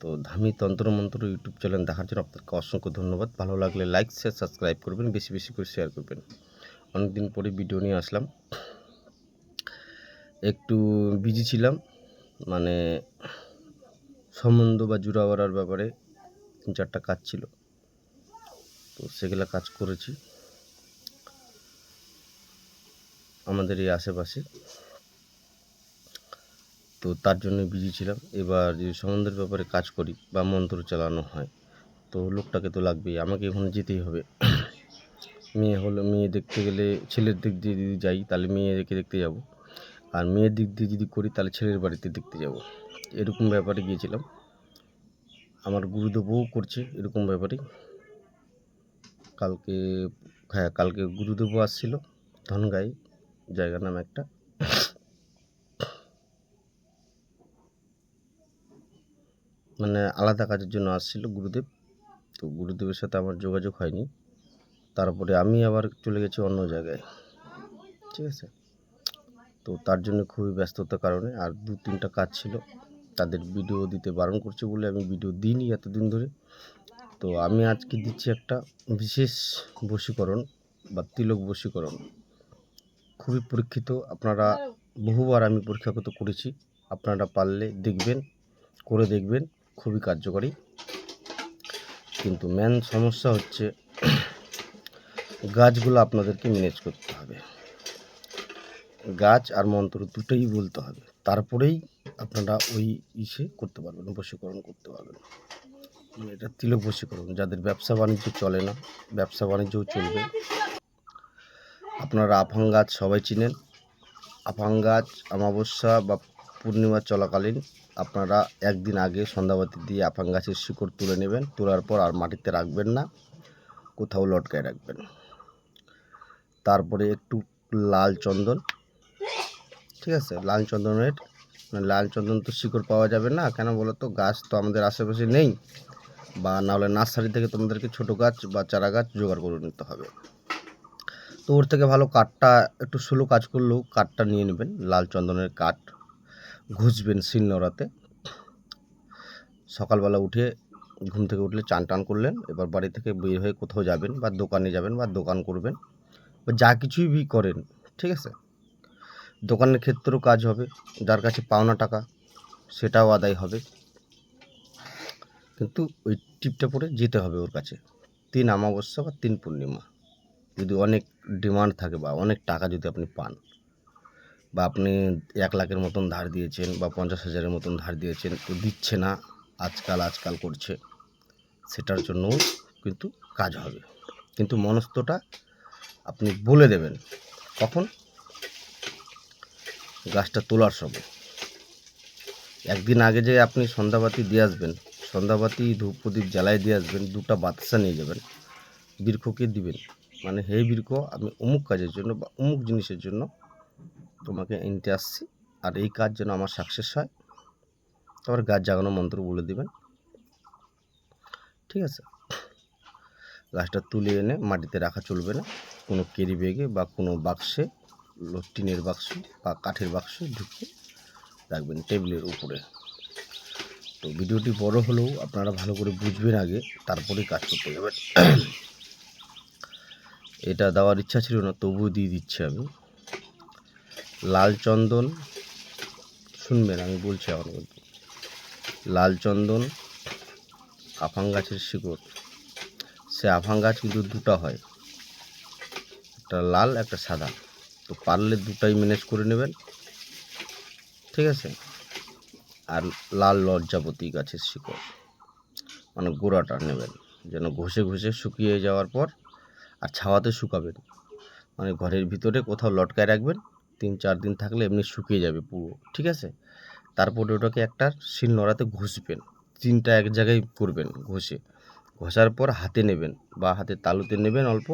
তো ধামি তন্ত্রমন্ত্র YouTube channel দেখার জন্য আপনাকে অসংখ্য ধন্যবাদ। ভালো লাগলে লাইক শেয়ার সাবস্ক্রাইব করবেন, বেশি বেশি করে শেয়ার করবেন। অনেকদিন পরে ভিডিও নিয়ে আসলাম, একটু বিজি ছিলাম, মানে সম্বন্ধ বা জুড়া করার ব্যাপারে 3-4টা কাজ ছিল, তো সেগুলো কাজ করেছি আমাদের এই আশেপাশে। তো তার জন্য বিজি ছিলাম। এবার যদি সম্বন্ধের ব্যাপারে কাজ করি বা মন্ত্র চালানো হয়, তো লোকটাকে তো লাগবেই, আমাকে ওখানে যেতেই হবে। মেয়ে হলো, মেয়ে দেখতে গেলে ছেলের দিক দিয়ে যদি যাই তাহলে মেয়েকে দেখতে যাব, আর মেয়ের দিক দিয়ে যদি করি তাহলে ছেলের বাড়িতে দেখতে যাব। এরকম ব্যাপারে গিয়েছিলাম। আমার গুরুদেবও করছে এরকম ব্যাপারে। কালকে গুরুদেবও আসছিল, ধনগাই জায়গার নাম একটা। মানে আলাদা কাজের জন্য আসছিল গুরুদেব। তো গুরুদেবের সাথে আমার যোগাযোগ হয়নি। তারপরে আমি আবার চলে গেছি অন্য জায়গায়, ঠিক আছে। তো তার জন্য খুবই ব্যস্ততার কারণে, আর 2-3টা কাজ ছিল, তাদের ভিডিও দিতে বারণ করছে বলে আমি ভিডিও দিইনি এতদিন ধরে। তো আমি আজকে দিচ্ছি একটা বিশেষ বশীকরণ বা তিলক বশীকরণ, খুবই পরীক্ষিত। আপনারা বহুবার আমি পরীক্ষাগত করেছি, আপনারা পারলে দেখবেন, করে দেখবেন, খুবই কার্যকরী। কিন্তু মেন সমস্যা হচ্ছে গাছগুলো আপনাদেরকে ম্যানেজ করতে হবে। গাছ আর মন্ত্র দুটোই বলতে হবে, তারপরেই আপনারা ওই করতে পারবেন, বশীকরণ করতে পারবেন। এটা তিলক বশীকরণ। যাদের ব্যবসা বাণিজ্য চলে না, ব্যবসা বাণিজ্যও চলবে। আপনারা আফাং গাছ সবাই চিনেন। আফাং গাছ অমাবস্যা বা পূর্ণিমা চলাকালীন আপনারা একদিন আগে সন্ধ্যাবাতি দিয়ে আফাং গাছের শিকড় তুলে নেবেন। তোলার পর আর মাটিতে রাখবেন না, কোথাও লটকায় রাখবেন। তারপরে একটু লাল চন্দন, ঠিক আছে, লাল চন্দনের, লাল চন্দন তো শিকড় পাওয়া যাবে না, কেন বলো তো, গাছ তো আমাদের আশেপাশে নেই, বা নাহলে নার্সারি থেকে তোমাদেরকে ছোটো গাছ বা চারা গাছ জোগাড় করে নিতে হবে। তো ওর থেকে ভালো কাঠটা, একটু স্লো কাজ করলেও কাঠটা নিয়ে নেবেন, লাল চন্দনের কাঠ ঘষবেন শিলনোড়াতে। সকালবেলা উঠে, ঘুম থেকে উঠলে চান টান করলেন, এবার বাড়ি থেকে বের হয়ে কোথাও যাবেন বা দোকানে যাবেন বা দোকান করবেন বা যা কিছুই করেন, ঠিক আছে। দোকানের ক্ষেত্রেও কাজ হবে, যার কাছে পাওনা টাকা সেটাও আদায় হবে, কিন্তু ওই টিপটা পরে যেতে হবে ওর কাছে 3 অমাবস্যা বা 3 পূর্ণিমা। যদি অনেক ডিমান্ড থাকে বা অনেক টাকা যদি আপনি পান, বা আপনি 1 লাখের মতন ধার দিয়েছেন বা 50,000-এর মতন ধার দিয়েছেন, তো দিচ্ছে না, আজকাল করছে, সেটার জন্যও কিন্তু কাজ হবে। কিন্তু মনস্থটা আপনি বলে দেবেন কখন, গাছটা তোলার সময়। একদিন আগে যে আপনি সন্ধ্যাবাতি দিয়ে আসবেন, সন্ধ্যাবাতি ধূপ প্রদীপ জ্বালায় দিয়ে আসবেন, 2টা বাতাসা নিয়ে যাবেন, বৃক্ষকে দিবেন, মানে হে বৃক্ষ, আমি অমুক কাজের জন্য বা অমুক জিনিসের জন্য তোমাকে এনতে আসছি, আর এই কাজ যেন আমার সাকসেস হয়। তারপর গাছ জাগানো মন্ত্র বলে দিবেন, ঠিক আছে। গাছটা তুলে এনে মাটিতে রাখা চলবে না, কোনো ক্যারি ব্যাগে বা কোনো বাক্সে, টিনের বাক্স বা কাঠের বাক্সে ঢুকিয়ে রাখবেন টেবিলের উপরে। তো ভিডিওটি বড় হলেও আপনারা ভালো করে বুঝবেন আগে, তারপরেই কাজ করতে যাবেন। এটা দেওয়ার ইচ্ছা ছিল না, তবুও দিয়ে দিচ্ছি আমি। লাল চন্দন, শুনবেন আমি বলছি এখন কিন্তু, লাল চন্দন, আফাং গাছের শিকড়। সে আফাং গাছ কিন্তু 2টা হয়, একটা লাল একটা সাদা, তো পারলে 2টাই ম্যানেজ করে নেবেন, ঠিক আছে। আর লাল লজ্জাপতি গাছের শিকড়, মানে গোড়াটা নেবেন, যেন ঘষে ঘষে শুকিয়ে যাওয়ার পর, আর ছাওয়াতে শুকাবেন, মানে ঘরের ভিতরে কোথাও লটকায় রাখবেন, 3-4 দিন থাকলে এমনি শুকিয়ে যাবে পুরো, ঠিক আছে। তারপরে ওটাকে একটা শিলনোড়াতে ঘষবেন, 3টা এক জায়গায় করবেন, ঘষার পর হাতে নেবেন বা হাতে তালুতে নেবেন অল্প,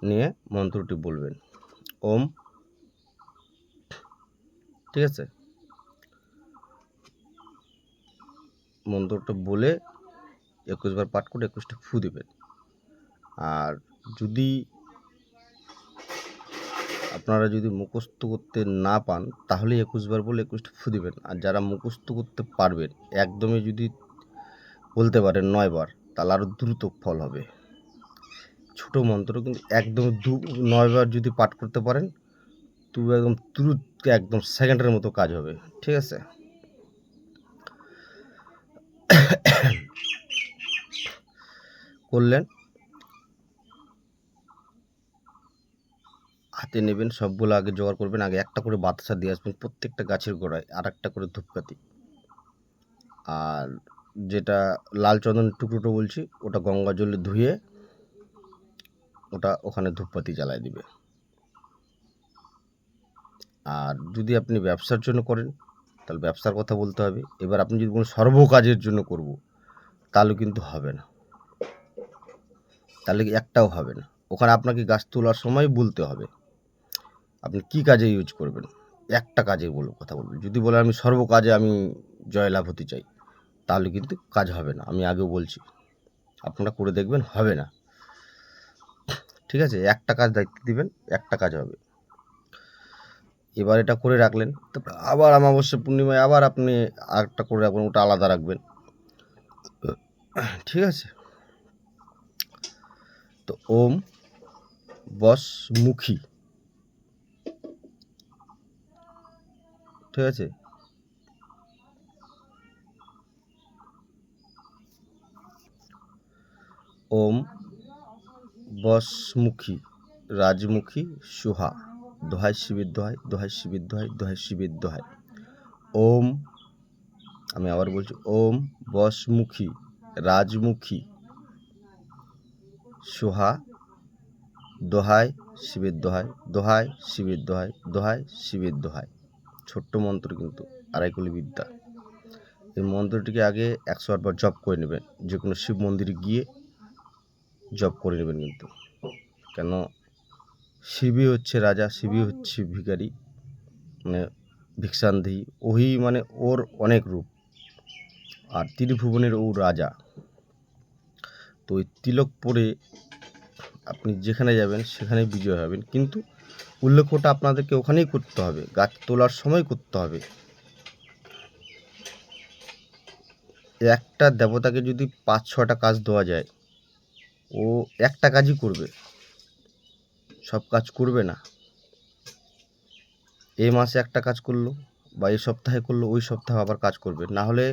নিয়ে মন্ত্রটি বলবেন, ওম, ঠিক আছে। মন্ত্রটা বলে 21 বার পাঠ করে 21টা ফু দিবেন। আর যদি আপনারা যদি মুখস্থ করতে না পান তাহলে 21 বার বলে 21টা ফু দিবেন। আর যারা মুখস্থ করতে পারবেন, একদমই যদি বলতে পারেন 9 বার, তাহলে আরও দ্রুত ফল হবে। ছোট মন্ত্র কিন্তু একদম 9 বার যদি পাঠ করতে পারেন, তো একদম দ্রুত একদম সেকেন্ডের মতো কাজ হবে। ঠিক আছে? করলেন, হাতে নেবেন, সবগুলো আগে জোগাড় করবেন। আগে একটা করে বাতাসা দিয়ে আসবেন প্রত্যেকটা গাছের গোড়ায়, আর একটা করে ধূপকাঠি। আর যেটা লাল চন্দন টুকরোটো বলছি, ওটা গঙ্গা জলে ধুয়ে ওটা ওখানে ধূপকাঠি জ্বালায় দিবে। আর যদি আপনি ব্যবসার জন্য করেন, তাহলে ব্যবসার কথা বলতে হবে। এবার আপনি যদি কোনো সর্বকাজের জন্য করব, তাহলে কিন্তু হবে না, তাহলে একটাও হবে না। ওখানে আপনাকে গাছ তোলার সময় বলতে হবে আপনি কি কাজে ইউজ করবেন। একটা কাজে কথা বলবেন। যদি বলেন আমি সর্বকাজে আমি জয়লাভ হতে চাই, তাহলে কিন্তু কাজ হবে না। আমি আগেও বলছি, আপনারা করে দেখবেন, হবে না। ঠিক আছে? একটা কাজ দায়িত্ব দিবেন, একটা কাজ হবে। এবার এটা করে রাখলেন, তারপর আবার অমাবস্যা পূর্ণিমায় আবার আপনি আরেকটা করে রাখবেন, ওটা আলাদা রাখবেন। ঠিক আছে? তো ওম বসমুখী, ঠিক আছে? ওম বসমুখী রাজমুখী সুহা, দোহাই শিবের দোহাই, দোহাই শিবের দোহাই, দোহাই শিবের দোহাই। ওম, আমি আবার বলছি, ওম বসমুখী রাজমুখী সুহা, দোহাই শিবের দোহাই, দোহাই শিবের দোহাই, দোহাই শিবের দোহাই। ছোট্ট মন্ত্র কিন্তু আড়াইকলি বিদ্যা। এই মন্ত্রটিকে আগে 108 বার জপ করে নেবেন। যে কোনো শিব মন্দিরে গিয়ে জপ করে নেবেন কিন্তু। কেন, শিবই হচ্ছে রাজা, শিবই হচ্ছে ভিখারি, মানে ভিক্ষান্দেহী। ওই মানে ওর অনেক রূপ, আর ত্রিভুবনের ও রাজা। তো ওই তিলক পরে আপনি যেখানে যাবেন সেখানে বিজয় হবেন। কিন্তু উল্লেখ্যটা আপনাদেরকে ওখানেই করতে হবে, গাছ তোলার সময় করতে হবে। একটা দেবতাকে যদি 5-6টা কাজ দেওয়া যায়, ও একটা কাজই করবে, সব কাজ করবে না। এই মাসে একটা কাজ করলো, বা এই সপ্তাহে করলো, ওই সপ্তাহে আবার কাজ করবে। না হলে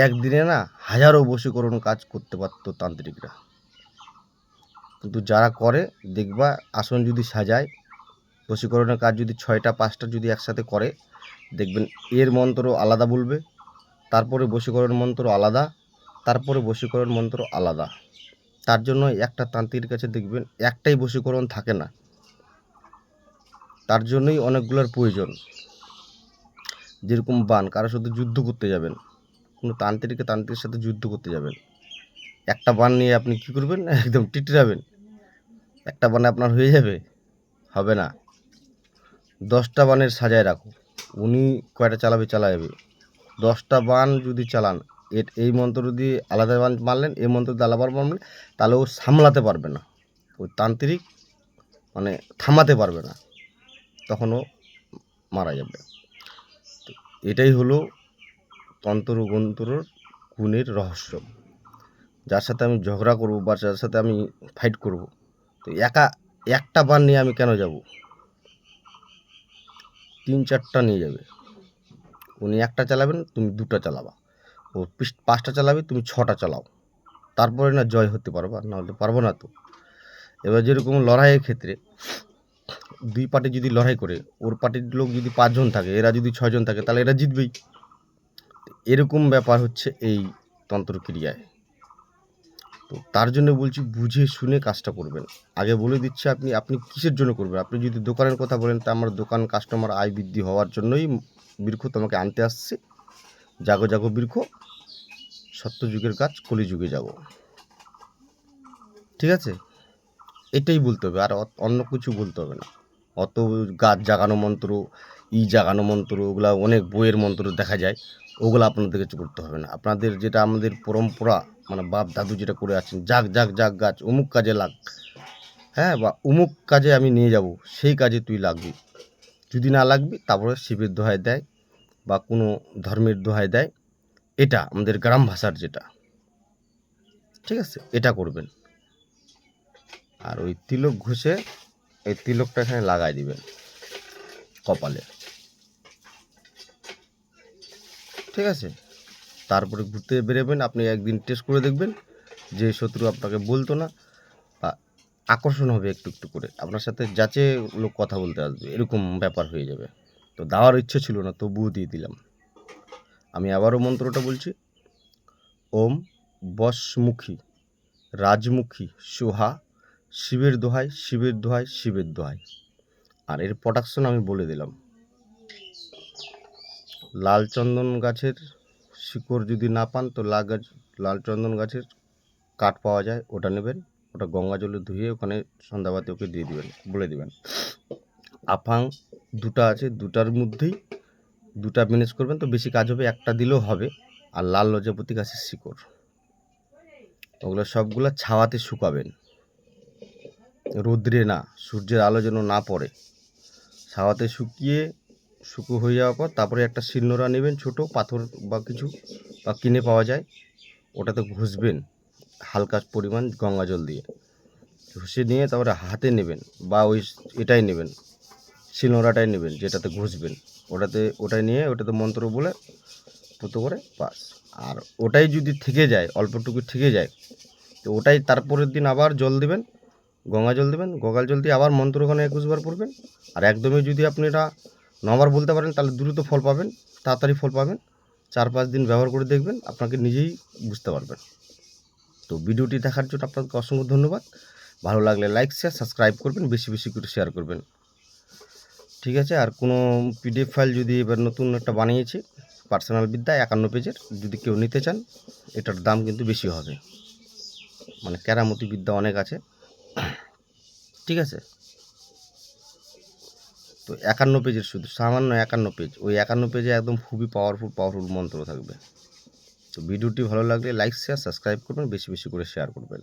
একদিনে না হাজারো বশীকরণ কাজ করতে পারতো তান্ত্রিকরা। কিন্তু যারা করে দেখবা, আসন যদি সাজায়, বশীকরণের কাজ যদি 6টা 5টা যদি একসাথে করে, দেখবেন এর মন্ত্র আলাদা বলবে, তারপরে বশীকরণ মন্ত্র আলাদা, তারপরে বশীকরণ মন্ত্র আলাদা। তার জন্য একটা তান্ত্রিকের কাছে দেখবেন একটাই বশীকরণ থাকে না, তার জন্যই অনেকগুলোর প্রয়োজন। যেরকম বান, কারোর সাথে যুদ্ধ করতে যাবেন, কোনো তান্ত্রিকের সাথে যুদ্ধ করতে যাবেন, একটা বান নিয়ে আপনি কী করবেন, একদম টিটরাবেন। একটা বানে আপনার হয়ে যাবে? হবে না। 10টা বানের সাজায় রাখো, উনি কয়টা চালাবে চালাবে। 10টা বান যদি চালান, এই মন্ত্র দিয়ে আলাদা বান মারলেন, এই মন্ত্র দিয়ে আলাদা মারলেন, তাহলে ও সামলাতে পারবে না, ওই তান্ত্রিক মানে থামাতে পারবে না, তখন ও মারা যাবে। তো এটাই হলো তন্ত্র মন্ত্রর গুণের রহস্য। যার সাথে আমি ঝগড়া করব বা যার সাথে আমি ফাইট করব, তো একটা বান নিয়ে আমি কেন যাব? 3-4টা নিয়ে যাবে। উনি একটা চালাবেন, তুমি 2টা চালাবা। ও 5টা চালাবে, তুমি 6টা চালাও। তারপরে না জয় হতে পারবা, না হলে পারবো না তো। এবার যেরকম লড়াইয়ের ক্ষেত্রে 2 পার্টি যদি লড়াই করে, ওর পার্টির লোক যদি 5 জন থাকে, এরা যদি 6 জন থাকে, তাহলে এরা জিতবেই। এরকম ব্যাপার হচ্ছে এই তন্ত্রক্রিয়ায়। তো তার জন্য বলছি, বুঝে শুনে কাজটা করবেন। আগে বলে দিচ্ছি, আপনি কিসের জন্য করবেন। আপনি যদি দোকানের কথা বলেন, তা আমার দোকান কাস্টমার আয় বৃদ্ধি হওয়ার জন্যই বৃক্ষ তোমাকে আনতে আসছে। জাগো জাগো বৃক্ষ, সত্যযুগের গাছ কলিযুগে যাব। ঠিক আছে? এটাই বলতে হবে, আর অন্য কিছু বলতে হবে না। অত গাছ জাগানো মন্ত্র, জাগানো মন্ত্র, ওগুলা অনেক বইয়ের মন্ত্র দেখা যায়, ওগুলো আপনাদের কিছু করতে হবে না। আপনাদের যেটা আমাদের পরম্পরা, মানে বাপ দাদু যেটা করে আছেন, জাগ জাগ জাগ গাছ অমুক কাজে লাগ, হ্যাঁ, বা অমুক কাজে আমি নিয়ে যাব, সেই কাজে তুই লাগবি। যদি না লাগবি তারপরে শিবের দোহাই দেয় বা কোনো ধর্মের দোহাই দেয়। এটা আমাদের গ্রাম ভাষার যেটা, ঠিক আছে, এটা করবেন। আর ওই তিলক ঘষে এই তিলকটা এখানে লাগাই দিবেন কপালে, ঠিক আছে। তারপরে ঘুরতে বেরোবেন, আপনি একদিন টেস্ট করে দেখবেন যে শত্রু আপনাকে বলতো না, বা আকর্ষণ হবে একটু একটু করে, আপনার সাথে যাচে লোক কথা বলতে আসবে, এরকম ব্যাপার হয়ে যাবে। তো দেওয়ার ইচ্ছে ছিল না, তবুও দিয়ে দিলাম। আমি আবারও মন্ত্রটা বলছি, ওম বশমুখী রাজমুখী সোহা, শিবের দোহাই শিবের দোহাই শিবের দোহাই। আর এর প্রোডাকশন আমি বলে দিলাম। লাল চন্দন গাছের শিকড় যদি না পান তো লাল চন্দন গাছের কাঠ পাওয়া যায়, ওটা নেবেন। ওটা গঙ্গা জলে ধুয়ে ওখানে সন্ধ্যাবাতি ওকে দিয়ে দিবেন, বলে দিবেন। আফাং দুটা আছে, দুটার মধ্যেই দুটা ম্যানেজ করবেন, তো বেশি কাজ হবে, একটা দিলেও হবে। আর লাল লজ্জাপতি গাছের শিকড়, ওগুলো সবগুলো ছাওয়াতে শুকাবেন, রোদ্রে না, সূর্যের আলো যেন না পড়ে। ছাওয়াতে শুকিয়ে শুকো হয়ে যাওয়ার পর তারপরে একটা শিলনোড়া নেবেন, ছোট পাথর বা কিছু, বা কিনে পাওয়া যায়, ওটাতে ঘষবেন হালকা পরিমাণ গঙ্গা জল দিয়ে। ঘষে নিয়ে তারপরে হাতে নেবেন, বা ওই এটাই নেবেন, শিলনোড়াটাই নেবেন যেটাতে ঘষবেন, ওটাই নিয়ে ওটাতে মন্ত্র বলে পুতো করে বাস। আর ওটাই যদি থেকে যায়, অল্পটুকু থেকে যায়, তো ওটাই তারপরের দিন আবার জল দেবেন, গঙ্গা জল দেবেন, গঙ্গা জল দিয়ে আবার মন্ত্র ওখানে 21 বার পড়বেন। আর একদমই যদি আপনি এটা 9 বার বলতে পারেন তাহলে দ্রুত ফল পাবেন, তাড়াতাড়ি ফল পাবেন। 4-5 দিন ব্যবহার করে দেখবেন, আপনাকে নিজেই বুঝতে পারবেন। তো ভিডিওটি দেখার জন্য আপনাকে অসংখ্য ধন্যবাদ। ভালো লাগলে লাইক শেয়ার সাবস্ক্রাইব করবেন, বেশি বেশি করে শেয়ার করবেন, ঠিক আছে। আর কোনো পিডিএফ ফাইল যদি এবার নতুন একটা বানিয়েছি, পার্সোনাল বিদ্যা 51 পেজের, যদি কেউ নিতে চান, এটার দাম কিন্তু বেশি হবে, মানে কেরামতি বিদ্যা অনেক আছে, ঠিক আছে। তো 51 পেজের, শুধু সামান্য 51 পেজ, ওই 51 পেজে একদম খুবই পাওয়ারফুল মন্ত্র থাকবে। তো ভিডিওটি ভালো লাগলে লাইক শেয়ার সাবস্ক্রাইব করবেন, বেশি বেশি করে শেয়ার করবেন।